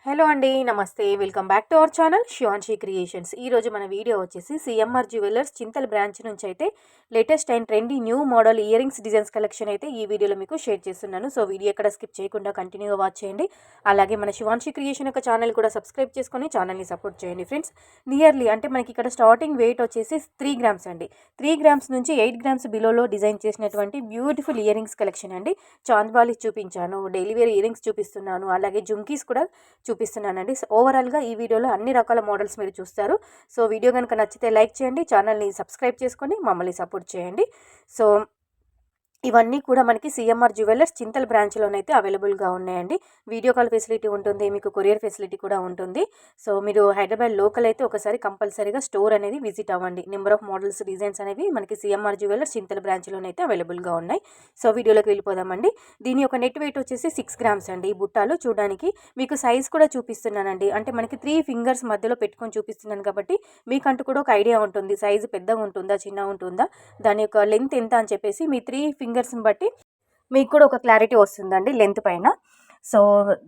Hello అండి. నమస్తే. Welcome back to our channel Shivanshi creations. ఈరోజు మన వీడియో వచ్చేసి సిఎంఆర్ జ్యువెలర్స్ చింతల్ బ్రాంచ్ నుంచి అయితే latest and trendy new model ear rings designs collection అయితే ఈ వీడియోలో మీకు షేర్ చేస్తున్నాను. సో వీడియో ఎక్కడ స్కిప్ చేయకుండా కంటిన్యూగా వాచ్ చేయండి. అలాగే మన శివాన్షి క్రియేషన్ యొక్క ఛానల్ కూడా సబ్స్క్రైబ్ చేసుకొని ఛానల్ని సపోర్ట్ చేయండి ఫ్రెండ్స్. నియర్లీ అంటే మనకి ఇక్కడ స్టార్టింగ్ వెయిట్ వచ్చేసి 3 గ్రామ్స్ అండి. 3 గ్రామ్స్ నుంచి 8 గ్రామ్స్ బిలోలో డిజైన్ చేసినటువంటి బ్యూటిఫుల్ ఇయర్ రింగ్స్ కలెక్షన్ అండి. చాంద్వాలి చూపించాను, డైలీ వేర్ ఇయర్ రింగ్స్ చూపిస్తున్నాను, అలాగే జుమ్కీస్ కూడా చూపిస్తున్నానండి. ఓవరాల్గా ఈ వీడియోలో అన్ని రకాల మోడల్స్ మీరు చూస్తారు. సో వీడియో కనుక నచ్చితే లైక్ చేయండి, ఛానల్ని సబ్స్క్రైబ్ చేసుకొని మమ్మల్ని సపోర్ట్ చేయండి. సో ఇవన్నీ కూడా మనకి సిఎంఆర్ జ్యువెలర్స్ చింతల్ బ్రాంచ్లోనైతే అవైలబుల్గా ఉన్నాయండి. వీడియో కాల్ ఫెసిలిటీ ఉంటుంది, మీకు కొరియర్ ఫెసిలిటీ కూడా ఉంటుంది. సో మీరు హైదరాబాద్ లోకల్ అయితే ఒకసారి కంపల్సరీగా స్టోర్ అనేది విజిట్ అవ్వండి. నెంబర్ ఆఫ్ మోడల్స్, డిజైన్స్ అనేవి మనకి సిఎంఆర్ జ్యువెలర్స్ చింతల్ బ్రాంచ్లోనైతే అవైలబుల్గా ఉన్నాయి. సో వీడియోలోకి వెళ్ళిపోదామండి. దీని యొక్క నెట్ వెయిట్ వచ్చేసి 6 గ్రామ్స్ అండి. ఈ బుట్టాలు చూడడానికి మీకు సైజ్ కూడా చూపిస్తున్నానండి. అంటే మనకి 3 ఫింగర్స్ మధ్యలో పెట్టుకొని చూపిస్తున్నాను కాబట్టి మీకంటూ కూడా ఒక ఐడియా ఉంటుంది. సైజు పెద్దగా ఉంటుందా, చిన్నగా ఉంటుందా, దాని యొక్క లెంత్ ఎంత అని చెప్పేసి మీ 3 ఫింగర్స్ని బట్టి మీకు కూడా ఒక క్లారిటీ వస్తుందండి లెంత్ పైన. సో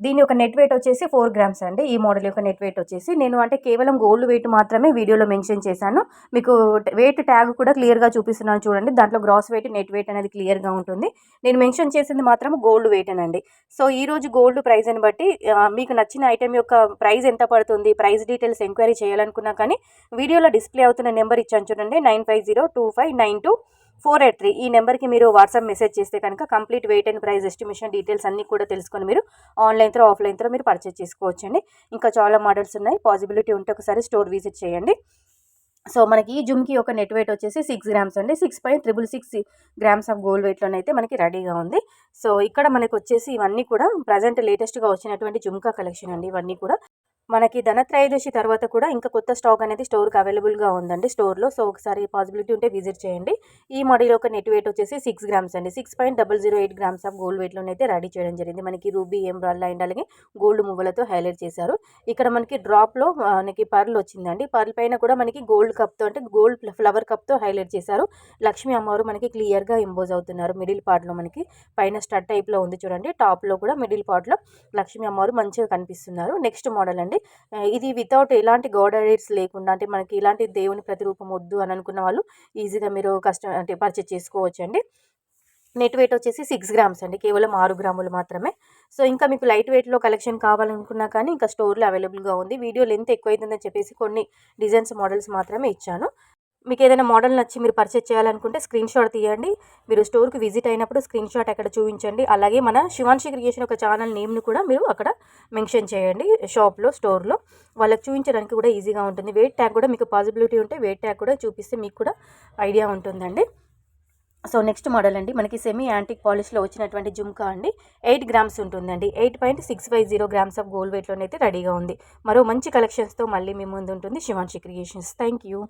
దీని యొక్క నెట్ వెయిట్ వచ్చేసి 4 గ్రామ్స్ అండి. ఈ మోడల్ యొక్క నెట్ వెయిట్ వచ్చేసి నేను అంటే కేవలం గోల్డ్ వెయిట్ మాత్రమే వీడియోలో మెన్షన్ చేశాను. మీకు వెయిట్ ట్యాగ్ కూడా క్లియర్గా చూపిస్తున్నాను చూడండి. దాంట్లో గ్రాస్ వెయిట్, నెట్ వెయిట్ అనేది క్లియర్గా ఉంటుంది. నేను మెన్షన్ చేసింది మాత్రం గోల్డ్ వెయిట్ అనండి. సో ఈరోజు గోల్డ్ ప్రైస్ని బట్టి మీకు నచ్చిన ఐటెం యొక్క ప్రైస్ ఎంత పడుతుంది, ప్రైస్ డీటెయిల్స్ ఎంక్వైరీ చేయాలనుకున్నా కానీ వీడియోలో డిస్ప్లే అవుతున్న నెంబర్ ఇచ్చాను చూడండి, 9502592483. ఈ నెంబర్కి మీరు వాట్సాప్ మెసేజ్ చేస్తే కనుక complete wait and price estimation details అన్నీ కూడా తెలుసుకొని మీరు ఆన్లైన్ త్రో, ఆఫ్లైన్ త్రో మీరు పర్చేజ్ చేసుకోవచ్చండి. ఇంకా చాలా మోడల్స్ ఉన్నాయి. పాసిబిలిటీ ఉంటే ఒకసారి స్టోర్ విజిట్ చేయండి. సో మనకి ఈ జుమ్కి ఒక నెట్ వెయిట్ వచ్చేసి 6 గ్రామ్స్ అండి. 6.666 గ్రామ్స్ ఆఫ్ గోల్డ్ వెయిట్లోనైతే మనకి రెడీగా ఉంది. సో ఇక్కడ మనకు వచ్చేసి ఇవన్నీ కూడా ప్రజెంట్ లేటెస్ట్గా వచ్చినటువంటి జుమ్కా కలెక్షన్ అండి. ఇవన్నీ కూడా మనకి ధనత్రయోదశి తర్వాత కూడా ఇంకా కొత్త స్టాక్ అనేది స్టోర్కి అవైలబుల్గా ఉందండి స్టోర్లో. సో ఒకసారి పాసిబిలిటీ ఉంటే విజిట్ చేయండి. ఈ మోడల్ యొక్క నెట్ వెయిట్ వచ్చేసి 6 గ్రామ్స్ అండి. 6.008 గ్రామ్స్ ఆఫ్ గోల్డ్ వెయిట్లోనైతే రెడీ చేయడం జరిగింది. మనకి రూబీ, ఎమరాల్డ్ అండ్ అలాగే గోల్డ్ మువ్వలతో హైలైట్ చేశారు. ఇక్కడ మనకి డ్రాప్లో మనకి పర్ల్ వచ్చిందండి. పర్ల్ పైన కూడా మనకి గోల్డ్ కప్తో అంటే గోల్డ్ ఫ్లవర్ కప్తో హైలైట్ చేశారు. లక్ష్మీ అమ్మవారు మనకి క్లియర్గా ఇంపోజ్ అవుతున్నారు. మిడిల్ పార్ట్లో మనకి పైన స్టడ్ టైప్లో ఉంది చూడండి. టాప్లో కూడా మిడిల్ పార్ట్లో లక్ష్మీ అమ్మవారు మంచిగా కనిపిస్తున్నారు. నెక్స్ట్ మోడల్ అండి. ఇది వితౌట్ ఎలాంటి గోడరీస్ లేకుండా, అంటే మనకి ఇలాంటి దేవుని ప్రతిరూపం వద్దు అని అనుకున్న వాళ్ళు ఈజీగా మీరు అంటే పర్చేజ్ చేసుకోవచ్చండి. నెట్ వెయిట్ వచ్చేసి 6 గ్రామ్స్ అండి. కేవలం 6 గ్రాములు మాత్రమే. సో ఇంకా మీకు లైట్ వెయిట్లో కలెక్షన్ కావాలనుకున్నా కానీ ఇంకా స్టోర్లో అవైలబుల్గా ఉంది. వీడియో లెంత్ ఎక్కువైతుందని చెప్పేసి కొన్ని డిజైన్స్, మోడల్స్ మాత్రమే ఇచ్చాను. మీకు ఏదైనా మోడల్ నచ్చి మీరు పర్చేజ్ చేయాలనుకుంటే స్క్రీన్ షాట్ తీయండి. మీరు స్టోర్కి విజిట్ అయినప్పుడు స్క్రీన్ షాట్ అక్కడ చూపించండి. అలాగే మన శివాన్షి క్రియేషన్ ఒక ఛానల్ నేమ్ను కూడా మీరు అక్కడ మెన్షన్ చేయండి. షాప్లో, స్టోర్లో వాళ్ళకి చూపించడానికి కూడా ఈజీగా ఉంటుంది. వెయిట్ ట్యాగ్ కూడా మీకు పాసిబిలిటీ ఉంటే వెయిట్ ట్యాగ్ కూడా చూపిస్తే మీకు కూడా ఐడియా ఉంటుందండి. సో నెక్స్ట్ మోడల్ అండి. మనకి సెమీ యాంటిక్ పాలిష్లో వచ్చినటువంటి జుమ్కా అండి. 8 గ్రామ్స్ ఉంటుందండి. 8.650 గ్రామ్స్ ఆఫ్ గోల్డ్ వెయిట్లోనైతే రెడీగా ఉంది. మరో మంచి కలెక్షన్స్తో మళ్ళీ మీ ముందు ఉంటుంది శివాన్షి క్రియేషన్స్. Thank you.